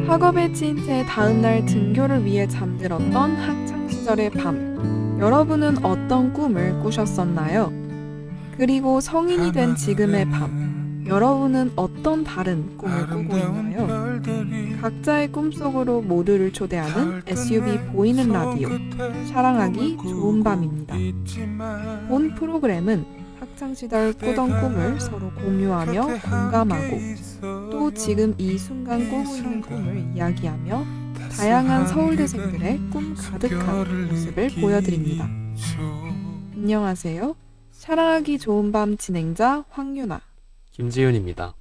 학업에 치인 채 다음날 등교를 위해 잠들었던 학창시절의 밤. 여러분은 어떤 꿈을 꾸셨었나요? 그리고 성인이 된 지금의 밤. 여러분은 어떤 다른 꿈을 꾸고 있나요? 각자의 꿈속으로 모두를 초대하는 SUB 보이는 라디오. 사랑하기 좋은 밤입니다. 본 프로그램은 학창시절 꾸던 꿈을 서로 공유하며 공감하고 또 지금 이 순간 꾸고 있는 꿈을 이야기하며 다양한 서울대생들의 꿈 가득한 모습을 보여드립니다. 안녕하세요. 사랑하기 좋은 밤 진행자 황유나, 김지윤입니다.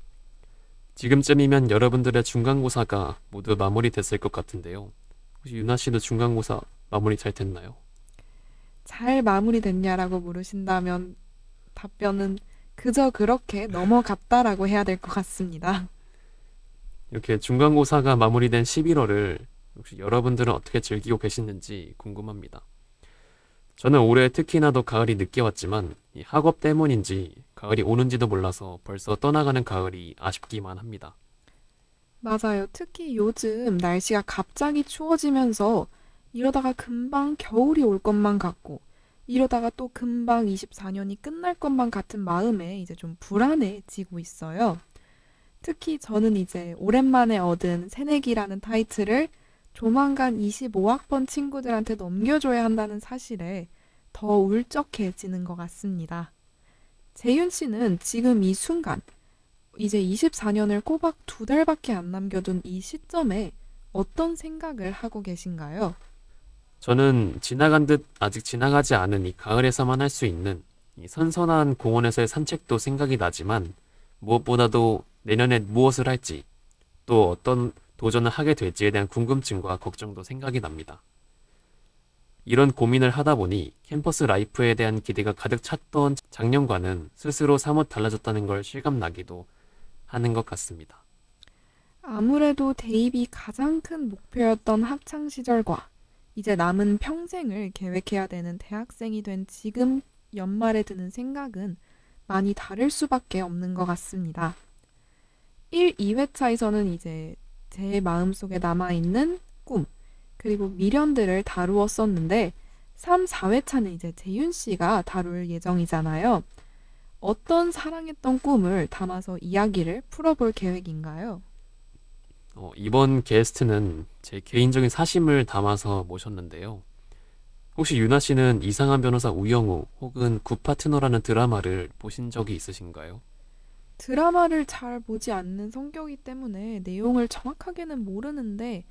지금쯤이면 여러분들의 중간고사가 모두 마무리됐을 것 같은데요. 혹시 유나 씨도 중간고사 마무리 잘 됐나요? 잘 마무리됐냐라고 물으신다면 답변은 그저 그렇게 넘어갔다라고 해야 될 것 같습니다. 이렇게 중간고사가 마무리된 11월을 혹시 여러분들은 어떻게 즐기고 계시는지 궁금합니다. 저는 올해 특히나 더 가을이 늦게 왔지만 이 학업 때문인지 가을이 오는지도 몰라서 벌써 떠나가는 가을이 아쉽기만 합니다. 맞아요. 특히 요즘 날씨가 갑자기 추워지면서 이러다가 금방 겨울이 올 것만 같고 이러다가 또 금방 24년이 끝날 것만 같은 마음에 이제 좀 불안해지고 있어요. 특히 저는 이제 오랜만에 얻은 새내기라는 타이틀을 조만간 25학번 친구들한테 넘겨줘야 한다는 사실에 더 울적해지는 것 같습니다. 재윤 씨는 지금 이 순간, 이제 24년을 꼬박 2달밖에 안 남겨둔 이 시점에 어떤 생각을 하고 계신가요? 저는 지나간 듯 아직 지나가지 않은 이 가을에서만 할 수 있는 이 선선한 공원에서의 산책도 생각이 나지만 무엇보다도 내년에 무엇을 할지 또 어떤 도전을 하게 될지에 대한 궁금증과 걱정도 생각이 납니다. 이런 고민을 하다 보니 캠퍼스 라이프에 대한 기대가 가득 찼던 작년과는 스스로 사뭇 달라졌다는 걸 실감나기도 하는 것 같습니다. 아무래도 대입이 가장 큰 목표였던 학창 시절과 이제 남은 평생을 계획해야 되는 대학생이 된 지금 연말에 드는 생각은 많이 다를 수밖에 없는 것 같습니다. 1, 2회차에서는 이제 제 마음속에 남아있는 꿈, 그리고 미련들을 다루었었는데 3, 4회차는 이제 재윤 씨가 다룰 예정이잖아요. 어떤 사랑했던 꿈을 담아서 이야기를 풀어볼 계획인가요? 이번 게스트는 제 개인적인 사심을 담아서 모셨는데요. 혹시 유나 씨는 이상한 변호사 우영우 혹은 굿파트너라는 드라마를 보신 적이 있으신가요? 드라마를 잘 보지 않는 성격이기 때문에 내용을 정확하게는 모르는데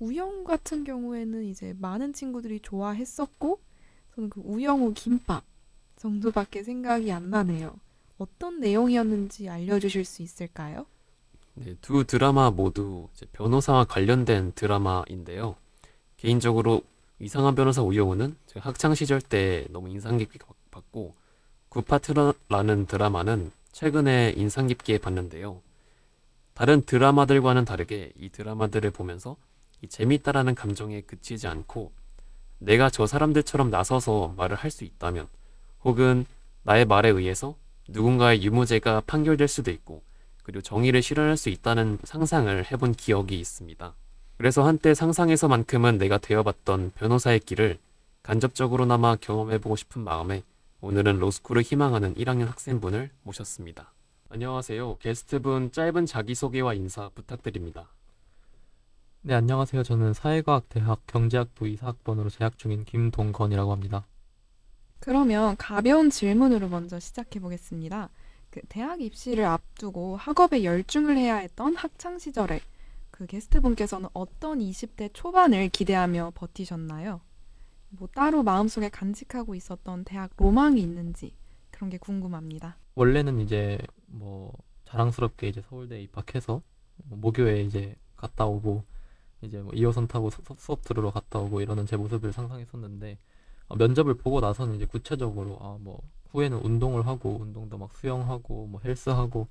우영우 같은 경우에는 이제 많은 친구들이 좋아했었고 저는 그 우영우 김밥 정도밖에 생각이 안 나네요. 어떤 내용이었는지 알려주실 수 있을까요? 네, 두 드라마 모두 이제 변호사와 관련된 드라마인데요. 개인적으로 이상한 변호사 우영우는 제가 학창 시절 때 너무 인상 깊게 봤고 굿파트너라는 드라마는 최근에 인상 깊게 봤는데요. 다른 드라마들과는 다르게 이 드라마들을 보면서 이 재밌다라는 감정에 그치지 않고 내가 저 사람들처럼 나서서 말을 할 수 있다면 혹은 나의 말에 의해서 누군가의 유무죄가 판결될 수도 있고 그리고 정의를 실현할 수 있다는 상상을 해본 기억이 있습니다. 그래서 한때 상상에서만큼은 내가 되어봤던 변호사의 길을 간접적으로나마 경험해보고 싶은 마음에 오늘은 로스쿨을 희망하는 1학년 학생분을 모셨습니다. 안녕하세요. 게스트분 짧은 자기소개와 인사 부탁드립니다. 네, 안녕하세요. 저는 사회과학대학 경제학부 2사학번으로 재학 중인 김동건이라고 합니다. 그러면 가벼운 질문으로 먼저 시작해 보겠습니다. 그 대학 입시를 앞두고 학업에 열중을 해야 했던 학창 시절에 그 게스트분께서는 어떤 20대 초반을 기대하며 버티셨나요? 뭐 따로 마음속에 간직하고 있었던 대학 로망이 있는지 그런 게 궁금합니다. 원래는 이제 뭐 자랑스럽게 이제 서울대에 입학해서 모교에 이제 갔다 오고 이제 뭐 2호선 타고 수업 들으러 갔다 오고 이러는 제 모습을 상상했었는데 면접을 보고 나서는 이제 구체적으로 뭐 후에는 운동을 하고 운동도 막 수영하고 뭐 헬스하고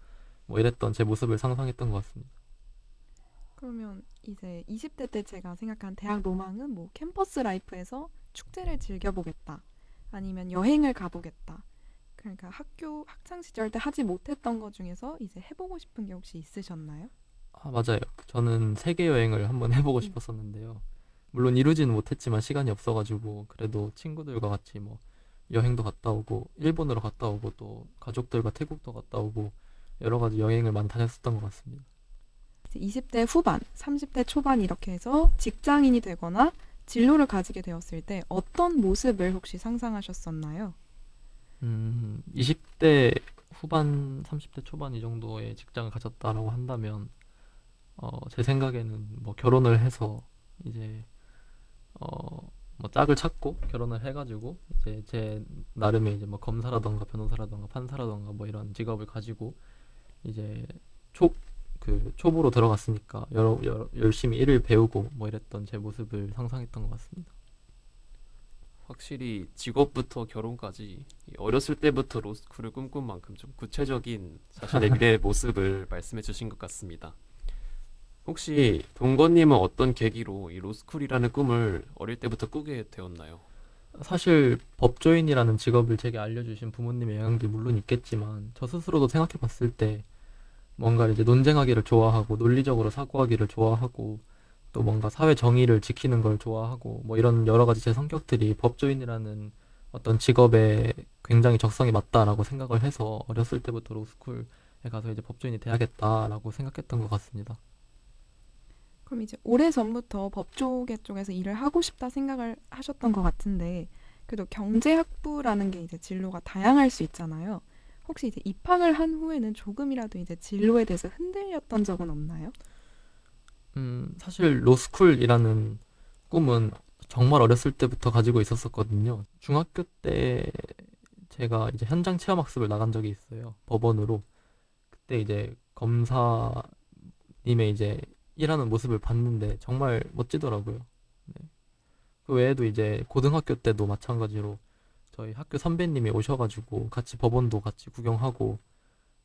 뭐 이랬던 제 모습을 상상했던 것 같습니다. 그러면 이제 20대 때 제가 생각한 대학 로망은 뭐 캠퍼스 라이프에서 축제를 즐겨보겠다. 아니면 여행을 가보겠다. 그러니까 학교 학창 시절 때 하지 못했던 것 중에서 이제 해보고 싶은 게 혹시 있으셨나요? 아, 맞아요. 저는 세계 여행을 한번 해보고 싶었었는데요. 물론 이루지는 못했지만 시간이 없어가지고 그래도 친구들과 같이 뭐 여행도 갔다 오고 일본으로 갔다 오고 또 가족들과 태국도 갔다 오고 여러 가지 여행을 많이 다녔었던 것 같습니다. 이제 20대 후반, 30대 초반 이렇게 해서 직장인이 되거나 진로를 가지게 되었을 때 어떤 모습을 혹시 상상하셨었나요? 20대 후반, 30대 초반 이 정도의 직장을 가졌다라고 한다면 제 생각에는 뭐 결혼을 해서 이제 뭐 짝을 찾고 결혼을 해가지고 이제 제 나름의 이제 뭐 검사라던가 변호사라던가 판사라던가 뭐 이런 직업을 가지고 이제 초보로 들어갔으니까 열심히 일을 배우고 뭐 이랬던 제 모습을 상상했던 것 같습니다. 확실히 직업부터 결혼까지 이 어렸을 때부터 로스쿨을 꿈꾼 만큼 좀 구체적인 자신의 미래의 모습을 말씀해 주신 것 같습니다. 혹시 동건님은 어떤 계기로 이 로스쿨이라는 꿈을 어릴 때부터 꾸게 되었나요? 사실 법조인이라는 직업을 제게 알려주신 부모님의 영향도 물론 있겠지만 저 스스로도 생각해 봤을 때 뭔가 이제 논쟁하기를 좋아하고 논리적으로 사고하기를 좋아하고 또 뭔가 사회 정의를 지키는 걸 좋아하고 뭐 이런 여러 가지 제 성격들이 법조인이라는 어떤 직업에 굉장히 적성이 맞다라고 생각을 해서 어렸을 때부터 로스쿨에 가서 이제 법조인이 돼야겠다라고 생각했던 것 같습니다. 그럼 이제 오래전부터 법조계 쪽에서 일을 하고 싶다 생각을 하셨던 것 같은데 그래도 경제학부라는 게 이제 진로가 다양할 수 있잖아요. 혹시 이제 입학을 한 후에는 조금이라도 이제 진로에 대해서 흔들렸던 적은 없나요? 사실 로스쿨이라는 꿈은 정말 어렸을 때부터 가지고 있었었거든요. 중학교 때 제가 이제 현장 체험 학습을 나간 적이 있어요. 법원으로. 그때 이제 검사님의 이제 일하는 모습을 봤는데 정말 멋지더라고요. 네. 그 외에도 이제 고등학교 때도 마찬가지로 저희 학교 선배님이 오셔가지고 같이 법원도 같이 구경하고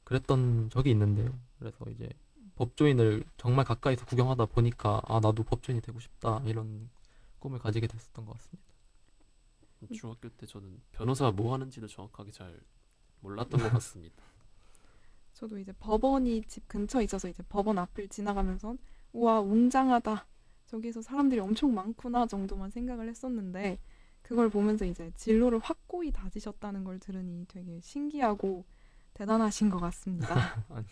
그랬던 적이 있는데요. 그래서 이제 법조인을 정말 가까이서 구경하다 보니까 아, 나도 법조인이 되고 싶다 이런 꿈을 가지게 됐었던 것 같습니다. 중학교 때 저는 변호사가 뭐 하는지도 정확하게 잘 몰랐던 것 같습니다. 저도 이제 법원이 집 근처에 있어서 이제 법원 앞을 지나가면서 우와 웅장하다 저기서 사람들이 엄청 많구나 정도만 생각을 했었는데 그걸 보면서 이제 진로를 확고히 다지셨다는 걸 들으니 되게 신기하고 대단하신 것 같습니다. 아니,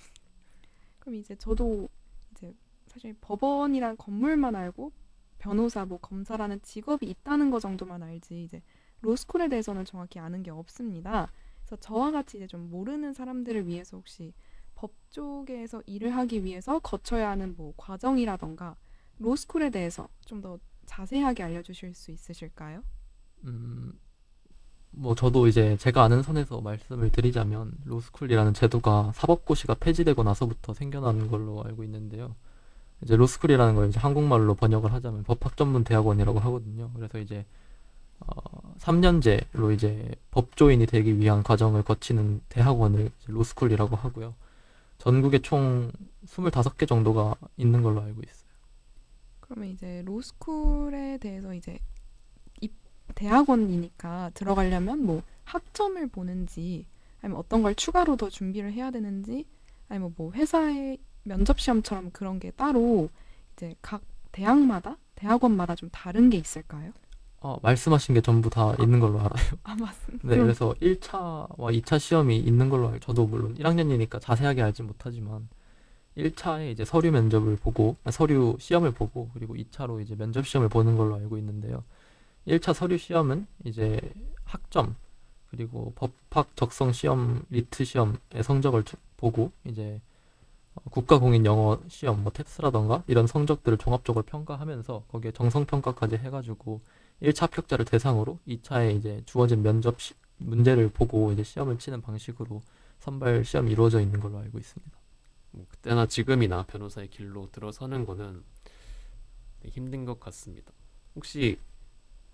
그럼 이제 저도 이제 사실 법원이란 건물만 알고 변호사, 뭐 검사라는 직업이 있다는 거 정도만 알지 이제 로스쿨에 대해서는 정확히 아는 게 없습니다. 그래서 저와 같이 이제 좀 모르는 사람들을 위해서 혹시 법조계에서 일을 하기 위해서 거쳐야 하는 뭐 과정이라던가 로스쿨에 대해서 좀 더 자세하게 알려주실 수 있으실까요? 음, 뭐 저도 이제 제가 아는 선에서 말씀을 드리자면 로스쿨이라는 제도가 사법고시가 폐지되고 나서부터 생겨난 걸로 알고 있는데요. 이제 로스쿨이라는 걸 이제 한국말로 번역을 하자면 법학전문대학원이라고 하거든요. 그래서 이제 3년제로 이제 법조인이 되기 위한 과정을 거치는 대학원을 이제 로스쿨이라고 하고요. 전국에 총 25개 정도가 있는 걸로 알고 있어요. 그러면 이제 로스쿨에 대해서 이제 대학원이니까 들어가려면 뭐 학점을 보는지 아니면 어떤 걸 추가로 더 준비를 해야 되는지 아니면 뭐 회사의 면접 시험처럼 그런 게 따로 이제 각 대학원마다 좀 다른 게 있을까요? 말씀하신 게 전부 다 있는 걸로 알아요. 아 맞습니다. 네, 그래서 1차와 2차 시험이 있는 걸로 알고 저도 물론 1학년이니까 자세하게 알진 못하지만 1차에 이제 서류 면접을 보고 서류 시험을 보고 그리고 2차로 이제 면접 시험을 보는 걸로 알고 있는데요. 1차 서류 시험은 이제 학점 그리고 법학 적성 시험, 리트 시험의 성적을 보고 이제 국가공인 영어 시험, 뭐 텍스라던가 이런 성적들을 종합적으로 평가하면서 거기에 정성평가까지 해가지고 1차 합격자를 대상으로 2차에 이제 주어진 면접 문제를 보고 이제 시험을 치는 방식으로 선발 시험이 이루어져 있는 걸로 알고 있습니다. 뭐 그때나 지금이나 변호사의 길로 들어서는 거는 되게 힘든 것 같습니다. 혹시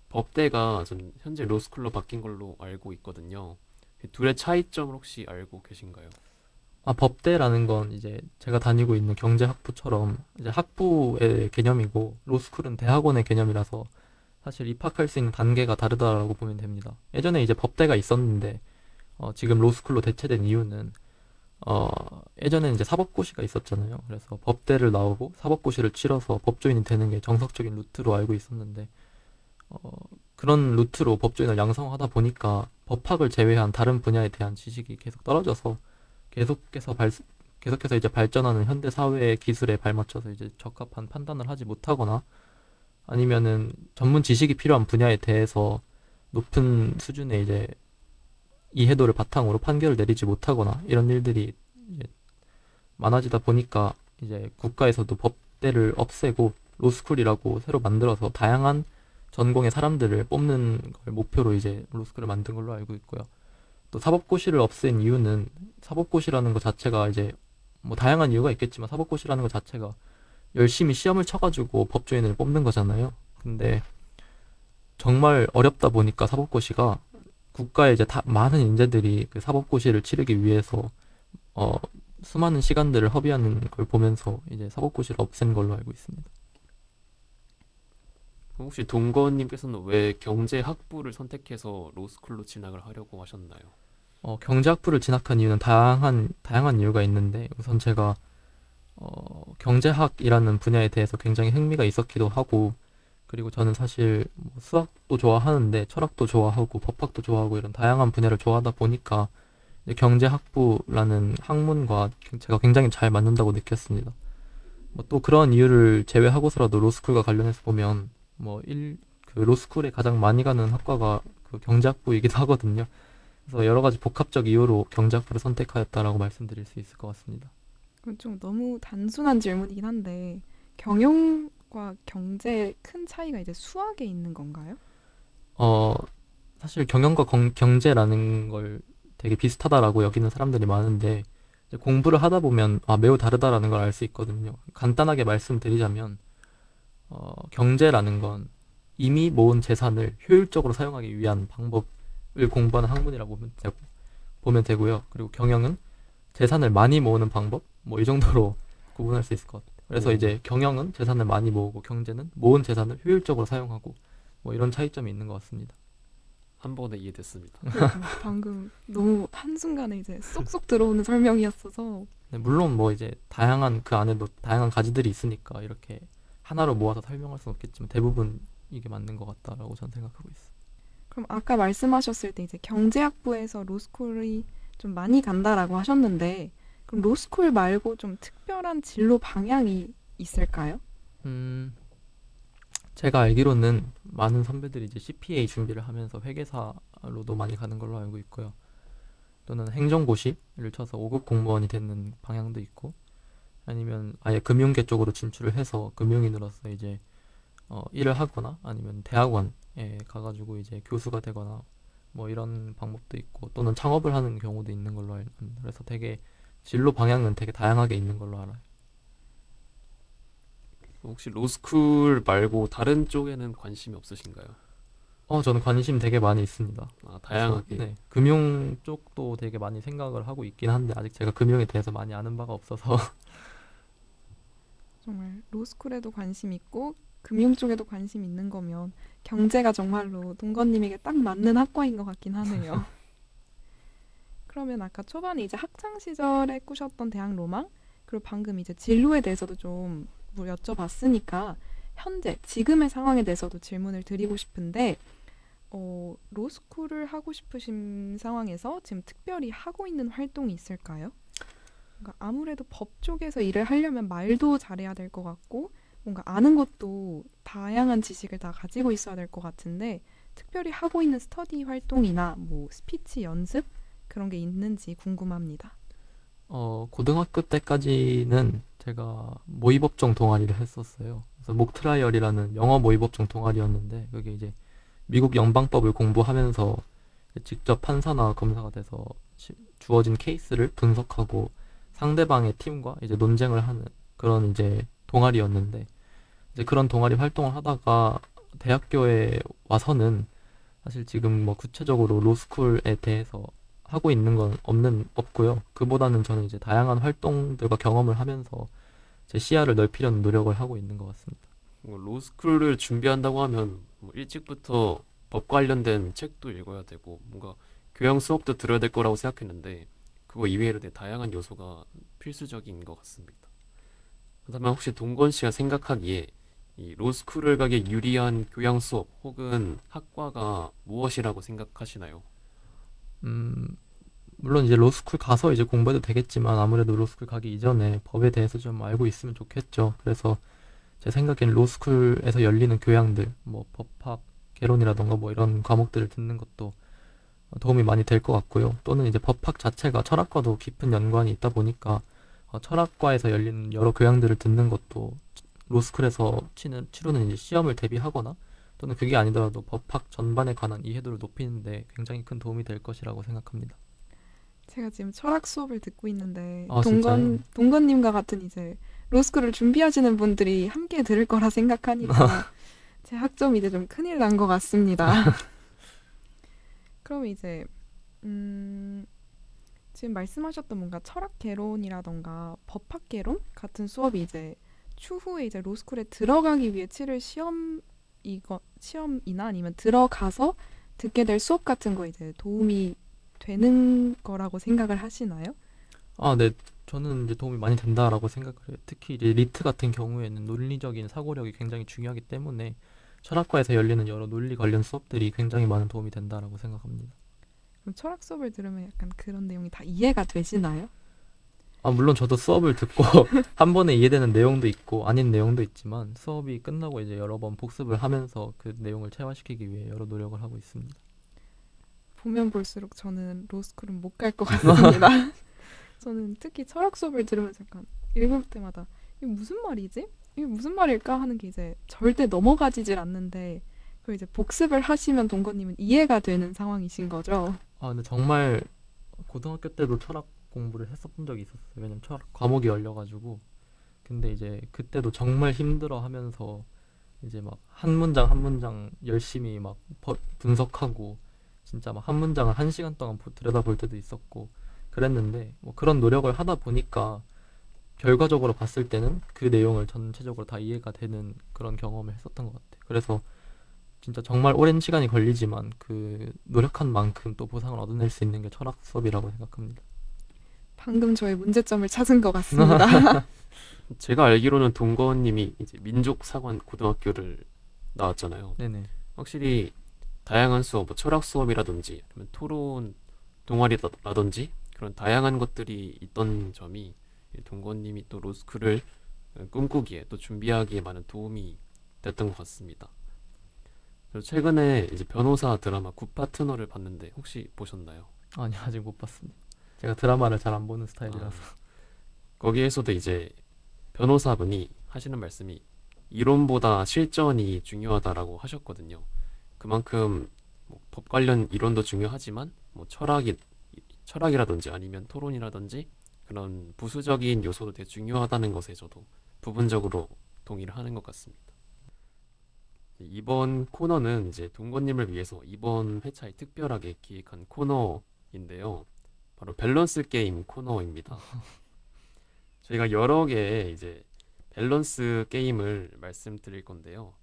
법대가 전 현재 로스쿨로 바뀐 걸로 알고 있거든요. 이 둘의 차이점을 혹시 알고 계신가요? 법대라는 건 이제 제가 다니고 있는 경제학부처럼 이제 학부의 개념이고 로스쿨은 대학원의 개념이라서 사실 입학할 수 있는 단계가 다르다라고 보면 됩니다. 예전에 이제 법대가 있었는데 지금 로스쿨로 대체된 이유는 어, 예전에는 이제 사법고시가 있었잖아요. 그래서 법대를 나오고 사법고시를 치러서 법조인이 되는 게 정석적인 루트로 알고 있었는데 어, 그런 루트로 법조인을 양성하다 보니까 법학을 제외한 다른 분야에 대한 지식이 계속 떨어져서 계속해서 계속해서 이제 발전하는 현대 사회의 기술에 발맞춰서 이제 적합한 판단을 하지 못하거나 아니면은 전문 지식이 필요한 분야에 대해서 높은 수준의 이제 이해도를 바탕으로 판결을 내리지 못하거나 이런 일들이 이제 많아지다 보니까 이제 국가에서도 법대를 없애고 로스쿨이라고 새로 만들어서 다양한 전공의 사람들을 뽑는 걸 목표로 이제 로스쿨을 만든 걸로 알고 있고요. 또 사법고시를 없앤 이유는 사법고시라는 것 자체가 이제 뭐 다양한 이유가 있겠지만 사법고시라는 것 자체가 열심히 시험을 쳐가지고 법조인을 뽑는 거잖아요. 근데 정말 어렵다 보니까 사법고시가 국가에 이제 많은 인재들이 그 사법고시를 치르기 위해서 어, 수많은 시간들을 허비하는 걸 보면서 이제 사법고시를 없앤 걸로 알고 있습니다. 혹시 동건님께서는 왜 경제학부를 선택해서 로스쿨로 진학을 하려고 하셨나요? 경제학부를 진학한 이유는 다양한 이유가 있는데 우선 제가 경제학이라는 분야에 대해서 굉장히 흥미가 있었기도 하고 그리고 저는 사실 뭐 수학도 좋아하는데 철학도 좋아하고 법학도 좋아하고 이런 다양한 분야를 좋아하다 보니까 이제 경제학부라는 학문과 제가 굉장히 잘 맞는다고 느꼈습니다. 뭐 또 그런 이유를 제외하고서라도 로스쿨과 관련해서 보면 그 로스쿨에 가장 많이 가는 학과가 그 경제학부이기도 하거든요. 그래서 여러 가지 복합적 이유로 경제학부를 선택하였다라고 말씀드릴 수 있을 것 같습니다. 그건 좀 너무 단순한 질문이긴 한데 경영과 경제의 큰 차이가 이제 수학에 있는 건가요? 사실 경영과 경제라는 걸 되게 비슷하다라고 여기는 사람들이 많은데 이제 공부를 하다 보면 매우 다르다라는 걸 알 수 있거든요. 간단하게 말씀드리자면 경제라는 건 이미 모은 재산을 효율적으로 사용하기 위한 방법을 공부하는 학문이라고 보면 되고요. 그리고 경영은 재산을 많이 모으는 방법 뭐 이 정도로 구분할 수 있을 것 같아요. 그래서 이제 경영은 재산을 많이 모으고 경제는 모은 재산을 효율적으로 사용하고 뭐 이런 차이점이 있는 것 같습니다. 한 번에 이해됐습니다. 방금 너무 한순간에 이제 쏙쏙 들어오는 설명이었어서 네, 물론 뭐 이제 그 안에도 다양한 가지들이 있으니까 이렇게 하나로 모아서 설명할 수는 없겠지만 대부분 이게 맞는 것 같다라고 저는 생각하고 있어요. 그럼 아까 말씀하셨을 때 이제 경제학부에서 로스쿨이 좀 많이 간다라고 하셨는데 그럼 로스쿨 말고 좀 특별한 진로 방향이 있을까요? 제가 알기로는 많은 선배들이 이제 CPA 준비를 하면서 회계사로도 많이 가는 걸로 알고 있고요. 또는 행정고시를 쳐서 5급 공무원이 되는 방향도 있고 아니면 아예 금융계 쪽으로 진출을 해서 금융인으로서 이제 일을 하거나 아니면 대학원에 가가지고 이제 교수가 되거나 뭐 이런 방법도 있고 또는 창업을 하는 경우도 있는 걸로 알고 있습니다. 그래서 되게 진로 방향은 되게 다양하게 있는 걸로 알아요. 혹시 로스쿨 말고 다른 쪽에는 관심이 없으신가요? 저는 관심 되게 많이 있습니다. 다양하게. 네, 금융 쪽도 되게 많이 생각을 하고 있긴 한데 아직 제가 금융에 대해서 많이 아는 바가 없어서 정말 로스쿨에도 관심 있고 금융 쪽에도 관심 있는 거면 경제가 정말로 동건님에게 딱 맞는 학과인 것 같긴 하네요. 그러면 아까 초반에 이제 학창 시절에 꾸셨던 대학 로망 그리고 방금 이제 진로에 대해서도 좀 여쭤봤으니까 현재 지금의 상황에 대해서도 질문을 드리고 싶은데 로스쿨을 하고 싶으신 상황에서 지금 특별히 하고 있는 활동이 있을까요? 그러니까 아무래도 법 쪽에서 일을 하려면 말도 잘해야 될 것 같고 뭔가 아는 것도 다양한 지식을 다 가지고 있어야 될 것 같은데 특별히 하고 있는 스터디 활동이나 뭐 스피치 연습 그런 게 있는지 궁금합니다. 고등학교 때까지는 제가 모의법정 동아리를 했었어요. 그래서 목트라이얼이라는 영어 모의법정 동아리였는데 그게 이제 미국 연방법을 공부하면서 직접 판사나 검사가 돼서 주어진 케이스를 분석하고 상대방의 팀과 이제 논쟁을 하는 그런 이제 동아리였는데 이제 그런 동아리 활동을 하다가 대학교에 와서는 사실 지금 뭐 구체적으로 로스쿨에 대해서 하고 있는 건 없고요. 그보다는 저는 이제 다양한 활동들과 경험을 하면서 제 시야를 넓히려는 노력을 하고 있는 것 같습니다. 로스쿨을 준비한다고 하면 일찍부터 법 관련된 책도 읽어야 되고 뭔가 교양 수업도 들어야 될 거라고 생각했는데 그거 이외에도 되게 다양한 요소가 필수적인 것 같습니다. 그렇다면 혹시 동건 씨가 생각하기에 이 로스쿨을 가기 유리한 교양 수업 혹은 학과가 무엇이라고 생각하시나요? 음, 물론 이제 로스쿨 가서 이제 공부해도 되겠지만 아무래도 로스쿨 가기 이전에 법에 대해서 좀 알고 있으면 좋겠죠. 그래서 제 생각엔 로스쿨에서 열리는 교양들, 뭐 법학, 개론이라던가 뭐 이런 과목들을 듣는 것도 도움이 많이 될 것 같고요. 또는 이제 법학 자체가 철학과도 깊은 연관이 있다 보니까 철학과에서 열리는 여러 교양들을 듣는 것도 로스쿨에서 치르는 이제 시험을 대비하거나 또는 그게 아니더라도 법학 전반에 관한 이해도를 높이는데 굉장히 큰 도움이 될 것이라고 생각합니다. 제가 지금 철학 수업을 듣고 있는데 아, 진짜요? 동건님과 같은 이제 로스쿨을 준비하시는 분들이 함께 들을 거라 생각하니까 제 학점이 이제 좀 큰일 난 것 같습니다. 그럼 이제 지금 말씀하셨던 뭔가 철학 개론이라던가 법학 개론 같은 수업이 이제 추후에 이제 로스쿨에 들어가기 위해 치를 시험이나 아니면 들어가서 듣게 될 수업 같은 거 이제 도움이 되는 거라고 생각을 하시나요? 네. 저는 이제 도움이 많이 된다라고 생각을 해요. 특히 이제 리트 같은 경우에는 논리적인 사고력이 굉장히 중요하기 때문에 철학과에서 열리는 여러 논리 관련 수업들이 굉장히 많은 도움이 된다라고 생각합니다. 그럼 철학 수업을 들으면 약간 그런 내용이 다 이해가 되시나요? 물론 저도 수업을 듣고 한 번에 이해되는 내용도 있고 아닌 내용도 있지만 수업이 끝나고 이제 여러 번 복습을 하면서 그 내용을 체화시키기 위해 여러 노력을 하고 있습니다. 보면 볼수록 저는 로스쿨은 못 갈 것 같습니다. 저는 특히 철학 수업을 들으면서 약간 읽을 때마다 이게 무슨 말이지? 이게 무슨 말일까 하는 게 이제 절대 넘어가지질 않는데 그 이제 복습을 하시면 동건님은 이해가 되는 상황이신 거죠. 근데 정말 고등학교 때도 철학 공부를 했었던 적이 있었어요. 왜냐면 철학 과목이 열려가지고. 근데 이제 그때도 정말 힘들어 하면서 이제 막 한 문장 한 문장 열심히 막 분석하고 진짜 막 한 문장을 1시간 동안 들여다볼 때도 있었고 그랬는데 뭐 그런 노력을 하다 보니까 결과적으로 봤을 때는 그 내용을 전체적으로 다 이해가 되는 그런 경험을 했었던 것 같아요. 그래서 진짜 정말 오랜 시간이 걸리지만 그 노력한 만큼 또 보상을 얻어낼 수 있는 게 철학 수업이라고 생각합니다. 방금 저의 문제점을 찾은 것 같습니다. 제가 알기로는 동건님이 이제 민족사관 고등학교를 나왔잖아요. 네네. 확실히 다양한 수업, 뭐 철학 수업이라든지 아니면 토론 동아리라든지 그런 다양한 것들이 있던 점이 동건님이 또 로스쿨을 꿈꾸기에 또 준비하기에 많은 도움이 됐던 것 같습니다. 그리고 최근에 이제 변호사 드라마 굿파트너를 봤는데 혹시 보셨나요? 아니 아직 못 봤습니다. 제가 드라마를 잘 안 보는 스타일이라서. 거기에서도 이제 변호사분이 하시는 말씀이 이론보다 실전이 중요하다라고 하셨거든요. 그만큼 뭐 법 관련 이론도 중요하지만 뭐 철학이라든지 아니면 토론이라든지 그런 부수적인 요소도 되게 중요하다는 것에 저도 부분적으로 동의를 하는 것 같습니다. 이번 코너는 이제 동건님을 위해서 이번 회차에 특별하게 기획한 코너인데요. 바로 밸런스 게임 코너입니다. 저희가 여러 개의 이제 밸런스 게임을 말씀드릴 건데요.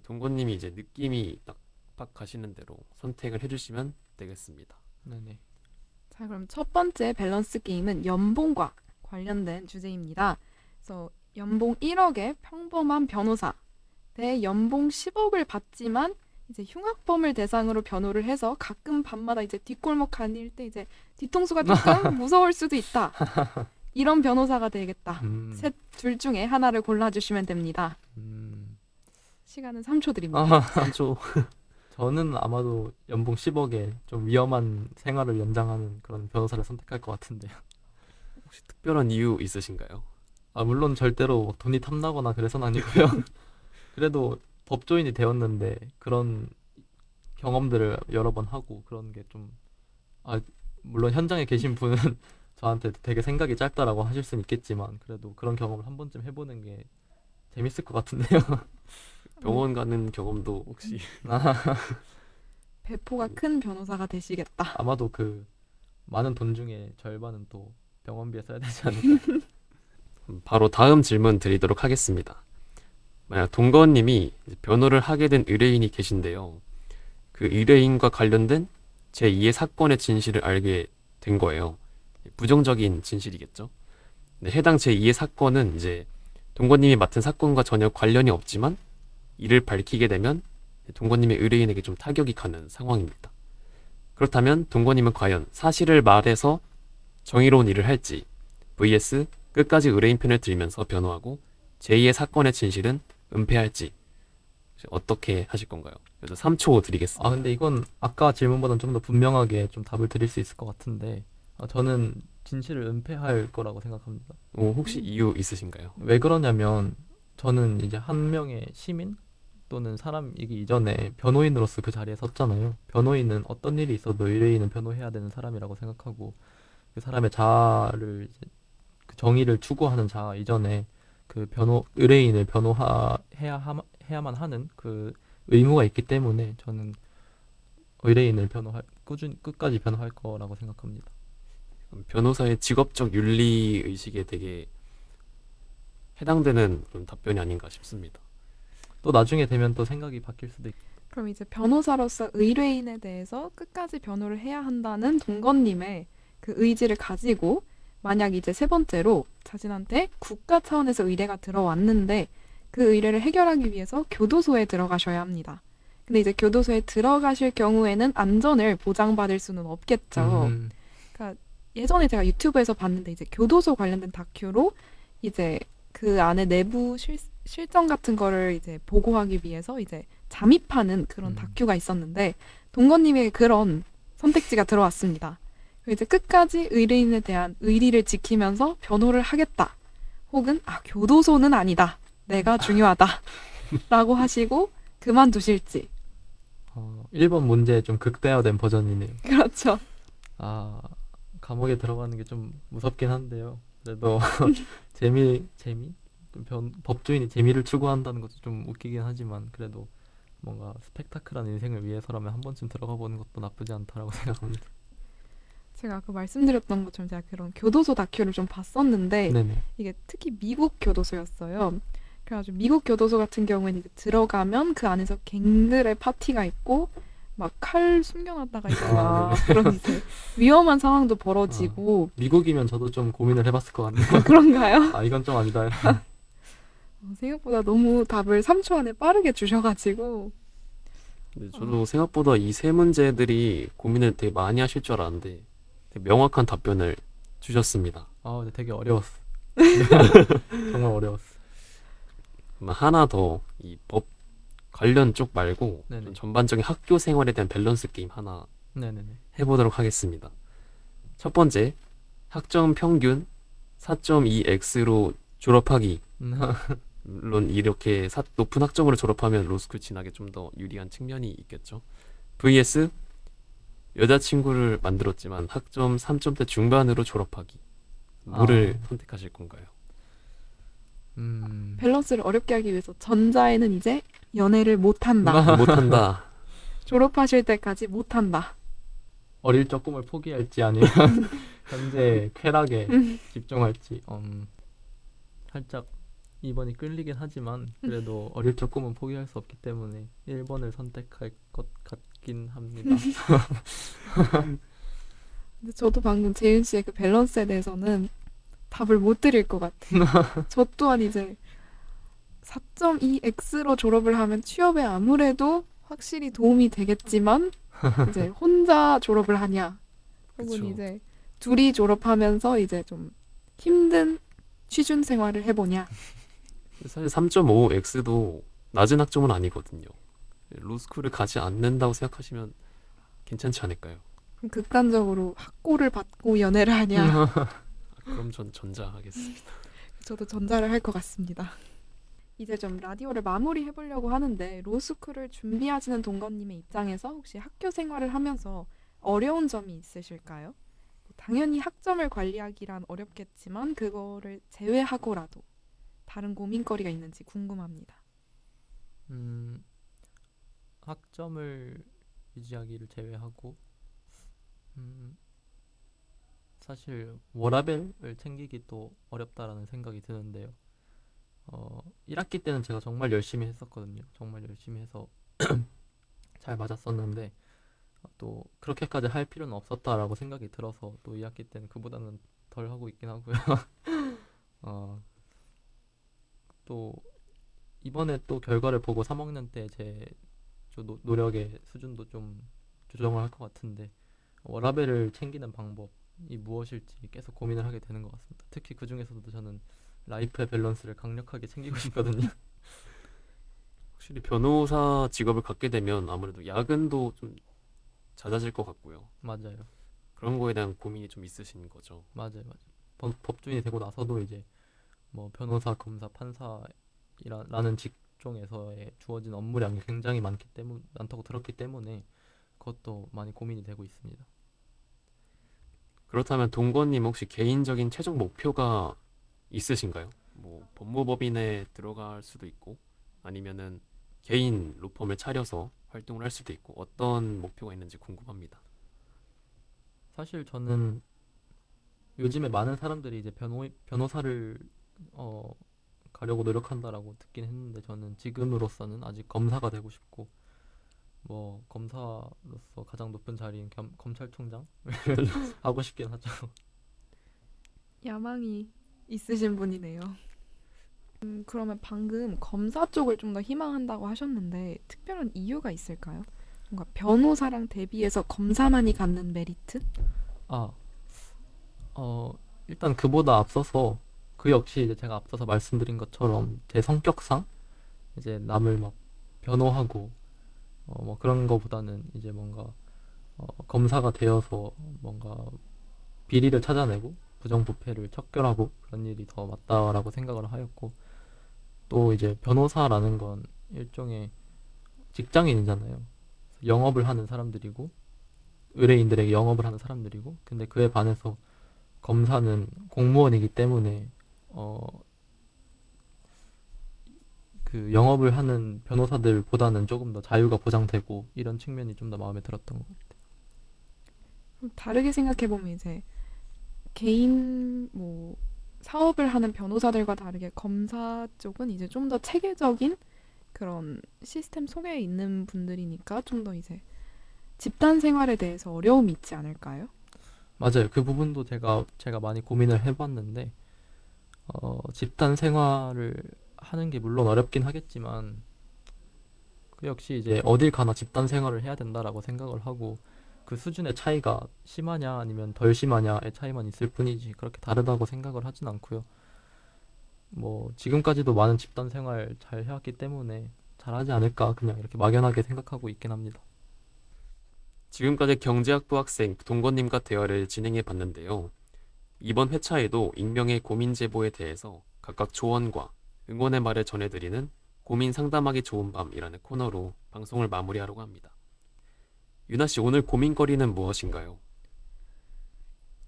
동건님이 이제 느낌이 딱 가시는 대로 선택을 해주시면 되겠습니다. 네네. 자, 그럼 첫 번째 밸런스 게임은 연봉과 관련된 주제입니다. 그래서 연봉 1억의 평범한 변호사 대 연봉 10억을 받지만 이제 흉악범을 대상으로 변호를 해서 가끔 밤마다 이제 뒷골목 다닐 때 이제 뒤통수가 조금 무서울 수도 있다. 이런 변호사가 되겠다. 둘 중에 하나를 골라주시면 됩니다. 시간은 3초 드립니다. 3초. 저는 아마도 연봉 10억에 좀 위험한 생활을 연장하는 그런 변호사를 선택할 것 같은데요. 혹시 특별한 이유 있으신가요? 물론 절대로 막 돈이 탐나거나 그래서는 아니고요. 그래도 법조인이 되었는데 그런 경험들을 여러 번 하고 그런 게 좀 물론 현장에 계신 분은 저한테 되게 생각이 짧다라고 하실 수는 있겠지만 그래도 그런 경험을 한 번쯤 해보는 게 재밌을 것 같은데요. 병원 가는 경험도 혹시 배포가 큰 변호사가 되시겠다. 아마도 그 많은 돈 중에 절반은 또 병원비에 써야 되지 않을까. 바로 다음 질문 드리도록 하겠습니다. 만약 동건님이 변호를 하게 된 의뢰인이 계신데요. 그 의뢰인과 관련된 제2의 사건의 진실을 알게 된 거예요. 부정적인 진실이겠죠. 네, 해당 제2의 사건은 이제 동건님이 맡은 사건과 전혀 관련이 없지만 이를 밝히게 되면 동건님의 의뢰인에게 좀 타격이 가는 상황입니다. 그렇다면 동건님은 과연 사실을 말해서 정의로운 일을 할지 vs 끝까지 의뢰인 편을 들면서 변호하고 제2의 사건의 진실은 은폐할지 어떻게 하실 건가요? 그래서 3초 드리겠습니다. 아, 근데 이건 아까 질문보다는 좀 더 분명하게 좀 답을 드릴 수 있을 것 같은데, 저는 진실을 은폐할 거라고 생각합니다. 혹시 이유 있으신가요? 왜 그러냐면, 저는 이제 한 명의 시민 또는 사람이기 이전에 변호인으로서 그 자리에 섰잖아요. 변호인은 어떤 일이 있어도 의뢰인은 변호해야 되는 사람이라고 생각하고, 그 사람의 자아를 이제 그 정의를 추구하는 자아 이전에 그 의뢰인을 해야만 하는 그 의무가 있기 때문에 저는 의뢰인을 끝까지 변호할 거라고 생각합니다. 변호사의 직업적 윤리 의식에 되게 해당되는 그런 답변이 아닌가 싶습니다. 또 나중에 되면 또 생각이 바뀔 수도 있고. 그럼 이제 변호사로서 의뢰인에 대해서 끝까지 변호를 해야 한다는 동건님의 그 의지를 가지고 만약 이제 세 번째로 자신한테 국가 차원에서 의뢰가 들어왔는데 그 의뢰를 해결하기 위해서 교도소에 들어가셔야 합니다. 근데 이제 교도소에 들어가실 경우에는 안전을 보장받을 수는 없겠죠. 그러니까 예전에 제가 유튜브에서 봤는데 이제 교도소 관련된 다큐로 이제 그 안에 내부 실정 같은 거를 이제 보고하기 위해서 이제 잠입하는 그런 다큐가 있었는데 동건님에게 그런 선택지가 들어왔습니다. 그리고 이제 끝까지 의뢰인에 대한 의리를 지키면서 변호를 하겠다. 혹은 교도소는 아니다. 내가 중요하다. 라고 하시고 그만두실지. 1번 문제 좀 극대화된 버전이네요. 그렇죠. 감옥에 들어가는 게 좀 무섭긴 한데요. 그래도 법조인이 재미를 추구한다는 것도 좀 웃기긴 하지만 그래도 뭔가 스펙타클한 인생을 위해서라면 한 번쯤 들어가 보는 것도 나쁘지 않다라고 생각합니다. 제가 아까 말씀드렸던 것처럼 제가 그런 교도소 다큐를 좀 봤었는데 네네. 이게 특히 미국 교도소였어요. 그래가지고 미국 교도소 같은 경우에는 이제 들어가면 그 안에서 갱들의 파티가 있고 막 칼 숨겨놨다가 이제 막 그런 이제 위험한 상황도 벌어지고 미국이면 저도 좀 고민을 해봤을 것 같네요. 그런가요? 이건 좀 아니다. 생각보다 너무 답을 3초 안에 빠르게 주셔가지고 근데 저도 생각보다 이 세 문제들이 고민을 되게 많이 하실 줄 알았는데 되게 명확한 답변을 주셨습니다. 근데 되게 어려웠어. 정말 어려웠어. 그럼 하나 더 이 법 관련 쪽 말고 네네. 좀 전반적인 학교 생활에 대한 밸런스 게임 하나 네네네. 해보도록 하겠습니다. 첫 번째, 학점 평균 4.2x로 졸업하기. 물론 이렇게 높은 학점으로 졸업하면 로스쿨 진학에 좀 더 유리한 측면이 있겠죠. vs 여자친구를 만들었지만 학점 3점대 중반으로 졸업하기. 뭐를 선택하실 건가요? 밸런스를 어렵게 하기 위해서 전자에는 이제 연애를 못한다. 못한다. 졸업하실 때까지 못한다. 어릴 적 꿈을 포기할지 아니면 현재 쾌락에 집중할지. 살짝 2번이 끌리긴 하지만 그래도 어릴 적 꿈은 포기할 수 없기 때문에 1번을 선택할 것 같긴 합니다. 근데 저도 방금 재윤 씨의 그 밸런스에 대해서는 답을 못 드릴 것 같아요. 저 또한 이제 4.2x로 졸업을 하면 취업에 아무래도 확실히 도움이 되겠지만 이제 혼자 졸업을 하냐 혹은 그쵸. 이제 둘이 졸업하면서 이제 좀 힘든 취준 생활을 해보냐. 사실 3.5x도 낮은 학점은 아니거든요. 로스쿨을 가지 않는다고 생각하시면 괜찮지 않을까요? 그럼 극단적으로 학고를 받고 연애를 하냐. 그럼 전 전자하겠습니다. 저도 전자를 할 것 같습니다. 이제 좀 라디오를 마무리해보려고 하는데 로스쿨을 준비하시는 동건님의 입장에서 혹시 학교 생활을 하면서 어려운 점이 있으실까요? 당연히 학점을 관리하기란 어렵겠지만 그거를 제외하고라도 다른 고민거리가 있는지 궁금합니다. 학점을 유지하기를 제외하고 사실 워라밸을 챙기기 또 어렵다라는 생각이 드는데요. 1학기 때는 제가 정말 열심히 했었거든요. 정말 열심히 해서 잘 맞았었는데 또 그렇게까지 할 필요는 없었다라고 생각이 들어서 또 2학기 때는 그보다는 덜 하고 있긴 하고요. 어, 또 이번에 또 결과를 보고 3학년 때 제 노력의 수준도 좀 조정을 할 것 같은데 워라밸을 챙기는 방법이 무엇일지 계속 고민을 하게 되는 것 같습니다. 특히 그 중에서도 저는 라이프의 밸런스를 강력하게 챙기고 싶거든요. 확실히 변호사 직업을 갖게 되면 아무래도 야근도 좀 잦아질 것 같고요. 맞아요. 그런 거에 대한 고민이 좀 있으신 거죠. 맞아요. 법조인이 되고 나서도 이제 뭐 변호사, 검사, 판사라는 직종에서의 주어진 업무량이 굉장히 많다고 들었기 때문에 그것도 많이 고민이 되고 있습니다. 그렇다면 동건님 혹시 개인적인 최종 목표가 있으신가요? 뭐 법무법인에 들어갈 수도 있고 아니면은 개인 로펌을 차려서 활동을 할 수도 있고 어떤 목표가 있는지 궁금합니다. 사실 저는 요즘에 많은 사람들이 이제 변호사를 가려고 노력한다라고 듣긴 했는데 저는 지금으로서는 아직 검사가 되고 싶고 뭐 검사로서 가장 높은 자리인 검찰총장 하고 싶긴 하죠. 야망이 있으신 분이네요. 그러면 방금 검사 쪽을 좀 더 희망한다고 하셨는데 특별한 이유가 있을까요? 뭔가 변호사랑 대비해서 검사만이 갖는 메리트? 아, 일단 그보다 앞서서 그 역시 이제 제가 앞서서 말씀드린 것처럼 제 성격상 이제 남을 막 변호하고 뭐 그런 거보다는 이제 뭔가 검사가 되어서 뭔가 비리를 찾아내고 부정부패를 척결하고 그런 일이 더 맞다라고 생각을 하였고 또 이제 변호사라는 건 일종의 직장인이잖아요. 영업을 하는 사람들이고 의뢰인들에게 영업을 하는 사람들이고 근데 그에 반해서 검사는 공무원이기 때문에 그 영업을 하는 변호사들보다는 조금 더 자유가 보장되고 이런 측면이 좀 더 마음에 들었던 것 같아요. 다르게 생각해보면 이제 개인 뭐 사업을 하는 변호사들과 다르게 검사 쪽은 이제 좀 더 체계적인 그런 시스템 속에 있는 분들이니까 좀 더 이제 집단 생활에 대해서 어려움이 있지 않을까요? 맞아요. 그 부분도 제가 많이 고민을 해봤는데 집단 생활을 하는 게 물론 어렵긴 하겠지만 그 역시 이제 어딜 가나 집단 생활을 해야 된다라고 생각을 하고 그 수준의 차이가 심하냐 아니면 덜 심하냐의 차이만 있을 뿐이지 그렇게 다르다고 생각을 하진 않고요. 뭐 지금까지도 많은 집단 생활 잘 해왔기 때문에 잘하지 않을까 그냥 이렇게 막연하게 생각하고 있긴 합니다. 지금까지 경제학부 학생 동건님과 대화를 진행해 봤는데요. 이번 회차에도 익명의 고민 제보에 대해서 각각 조언과 응원의 말을 전해드리는 고민 상담하기 좋은 밤이라는 코너로 방송을 마무리하려고 합니다. 유나 씨, 오늘 고민거리는 무엇인가요?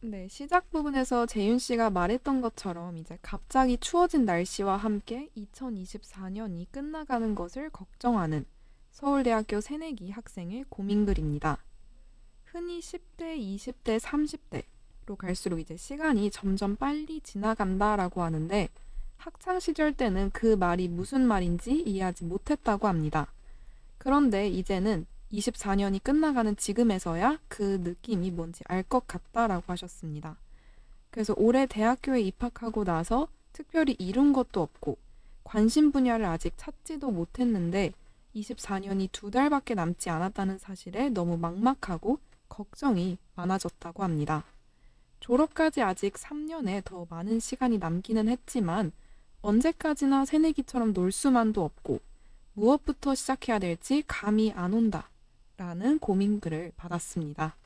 네, 시작 부분에서 재윤 씨가 말했던 것처럼 이제 갑자기 추워진 날씨와 함께 2024년이 끝나가는 것을 걱정하는 서울대학교 새내기 학생의 고민글입니다. 흔히 10대, 20대, 30대로 갈수록 이제 시간이 점점 빨리 지나간다라고 하는데 학창 시절 때는 그 말이 무슨 말인지 이해하지 못했다고 합니다. 그런데 이제는 24년이 끝나가는 지금에서야 그 느낌이 뭔지 알 것 같다라고 하셨습니다. 그래서 올해 대학교에 입학하고 나서 특별히 이룬 것도 없고 관심 분야를 아직 찾지도 못했는데 24년이 2달밖에 남지 않았다는 사실에 너무 막막하고 걱정이 많아졌다고 합니다. 졸업까지 아직 3년에 더 많은 시간이 남기는 했지만 언제까지나 새내기처럼 놀 수만도 없고 무엇부터 시작해야 될지 감이 안 온다 라는 고민글을 받았습니다.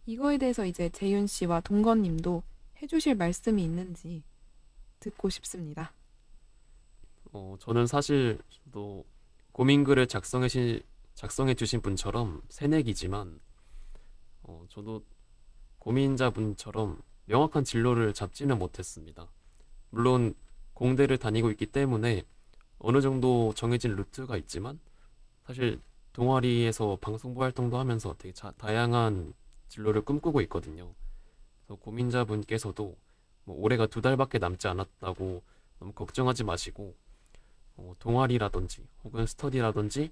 이거에 대해서 이제 재윤 씨와 동건 님도 해주실 말씀이 있는지 듣고 싶습니다. 저는 사실 또 고민글을 작성해 주신 분처럼 새내기지만 저도 고민자분처럼 명확한 진로를 잡지는 못했습니다. 물론 공대를 다니고 있기 때문에 어느 정도 정해진 루트가 있지만 사실 동아리에서 방송부 활동도 하면서 되게 다양한 진로를 꿈꾸고 있거든요. 그래서 고민자분께서도 뭐 올해가 2달밖에 남지 않았다고 너무 걱정하지 마시고 동아리라든지 혹은 스터디라든지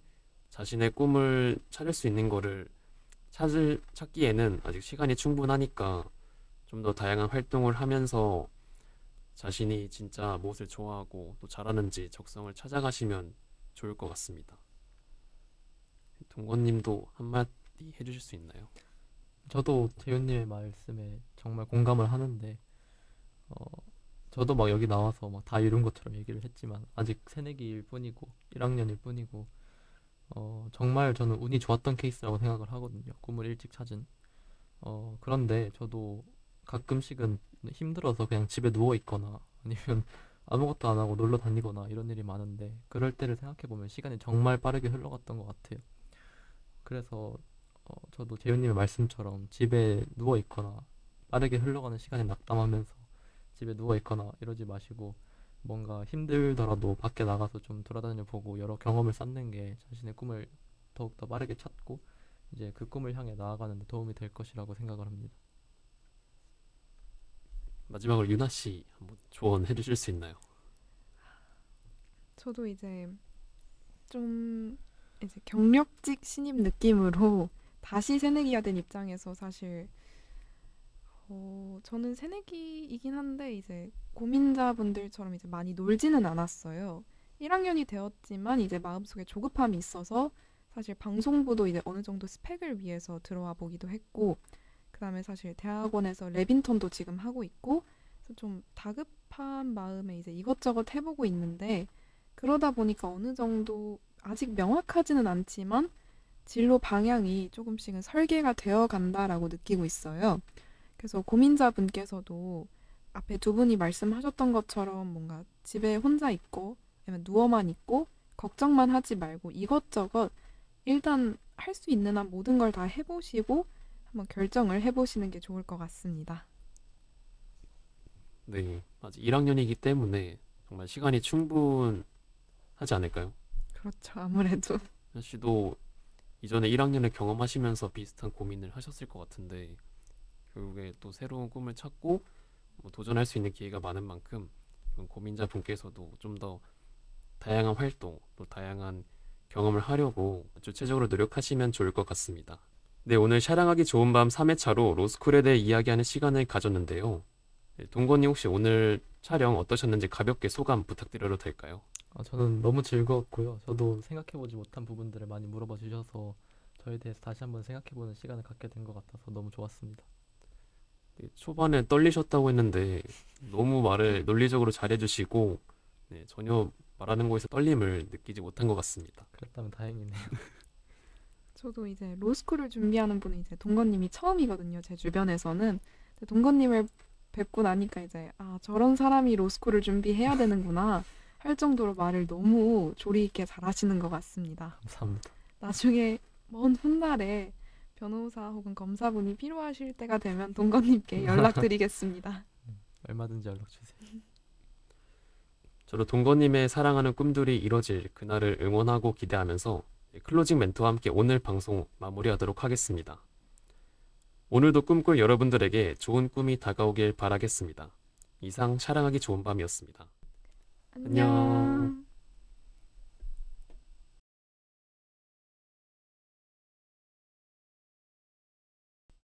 자신의 꿈을 찾을 수 있는 거를 찾기에는 아직 시간이 충분하니까 좀 더 다양한 활동을 하면서 자신이 진짜 무엇을 좋아하고 또 잘하는지 적성을 찾아가시면 좋을 것 같습니다. 동건님도 한마디 해주실 수 있나요? 저도 재윤님의 말씀에 정말 공감을 하는데 어, 저도 막 여기 나와서 막 다 이룬 것처럼 얘기를 했지만 아직 새내기일 뿐이고 1학년일 뿐이고 정말 저는 운이 좋았던 케이스라고 생각을 하거든요. 꿈을 일찍 찾은. 그런데 저도 가끔씩은 힘들어서 그냥 집에 누워 있거나 아니면 아무것도 안 하고 놀러 다니거나 이런 일이 많은데 그럴 때를 생각해 보면 시간이 정말 빠르게 흘러갔던 것 같아요. 그래서 저도 재윤님의 말씀처럼 집에 누워 있거나 빠르게 흘러가는 시간에 낙담하면서 집에 누워 있거나 이러지 마시고 뭔가 힘들더라도 밖에 나가서 좀 돌아다녀 보고 여러 경험을 쌓는 게 자신의 꿈을 더욱더 빠르게 찾고 이제 그 꿈을 향해 나아가는 데 도움이 될 것이라고 생각을 합니다. 마지막으로 유나 씨 한번 조언해 주실 수 있나요? 저도 이제 좀 이제 경력직 신입 느낌으로 다시 새내기가 된 입장에서 사실 저는 새내기이긴 한데 이제 고민자분들처럼 이제 많이 놀지는 않았어요. 1학년이 되었지만 이제 마음속에 조급함이 있어서 사실 방송부도 이제 어느 정도 스펙을 위해서 들어와 보기도 했고 그다음에 사실 대학원에서 랩인턴도 지금 하고 있고 그래서 좀 다급한 마음에 이제 이것저것 해보고 있는데 그러다 보니까 어느 정도 아직 명확하지는 않지만 진로 방향이 조금씩은 설계가 되어 간다라고 느끼고 있어요. 그래서 고민자분께서도 앞에 두 분이 말씀하셨던 것처럼 뭔가 집에 혼자 있고 아니면 누워만 있고 걱정만 하지 말고 이것저것 일단 할 수 있는 한 모든 걸 다 해보시고 한번 결정을 해보시는 게 좋을 것 같습니다. 네, 아직 1학년이기 때문에 정말 시간이 충분하지 않을까요? 그렇죠. 아무래도. 유나 씨도 이전에 1학년을 경험하시면서 비슷한 고민을 하셨을 것 같은데 결국에 또 새로운 꿈을 찾고 뭐 도전할 수 있는 기회가 많은 만큼 이번 고민자 분께서도 좀 더 다양한 활동, 또 다양한 경험을 하려고 주체적으로 노력하시면 좋을 것 같습니다. 네, 오늘 샤랑하기 좋은 밤 3회차로 로스쿨에 대해 이야기하는 시간을 가졌는데요. 네, 동건님 혹시 오늘 촬영 어떠셨는지 가볍게 소감 부탁드려도 될까요? 저는 너무 즐거웠고요. 저도 생각해보지 못한 부분들을 많이 물어봐 주셔서 저에 대해서 다시 한번 생각해보는 시간을 갖게 된 것 같아서 너무 좋았습니다. 네, 초반에 떨리셨다고 했는데 너무 말을 논리적으로 잘해주시고 네, 전혀 말하는 거에서 떨림을 느끼지 못한 것 같습니다. 그랬다면 다행이네요. 저도 이제 로스쿨을 준비하는 분이 이제 동건님이 처음이거든요. 제 주변에서는. 근데 동건님을 뵙고 나니까 이제 저런 사람이 로스쿨을 준비해야 되는구나 할 정도로 말을 너무 조리 있게 잘하시는 것 같습니다. 감사합니다. 나중에 먼 훗날에 변호사 혹은 검사분이 필요하실 때가 되면 동건님께 연락드리겠습니다. 얼마든지 연락 주세요. 저도 동건님의 사랑하는 꿈들이 이뤄질 그날을 응원하고 기대하면서 클로징 멘트와 함께 오늘 방송 마무리하도록 하겠습니다. 오늘도 꿈꿀 여러분들에게 좋은 꿈이 다가오길 바라겠습니다. 이상 샤랑하기 좋은 밤이었습니다. 안녕.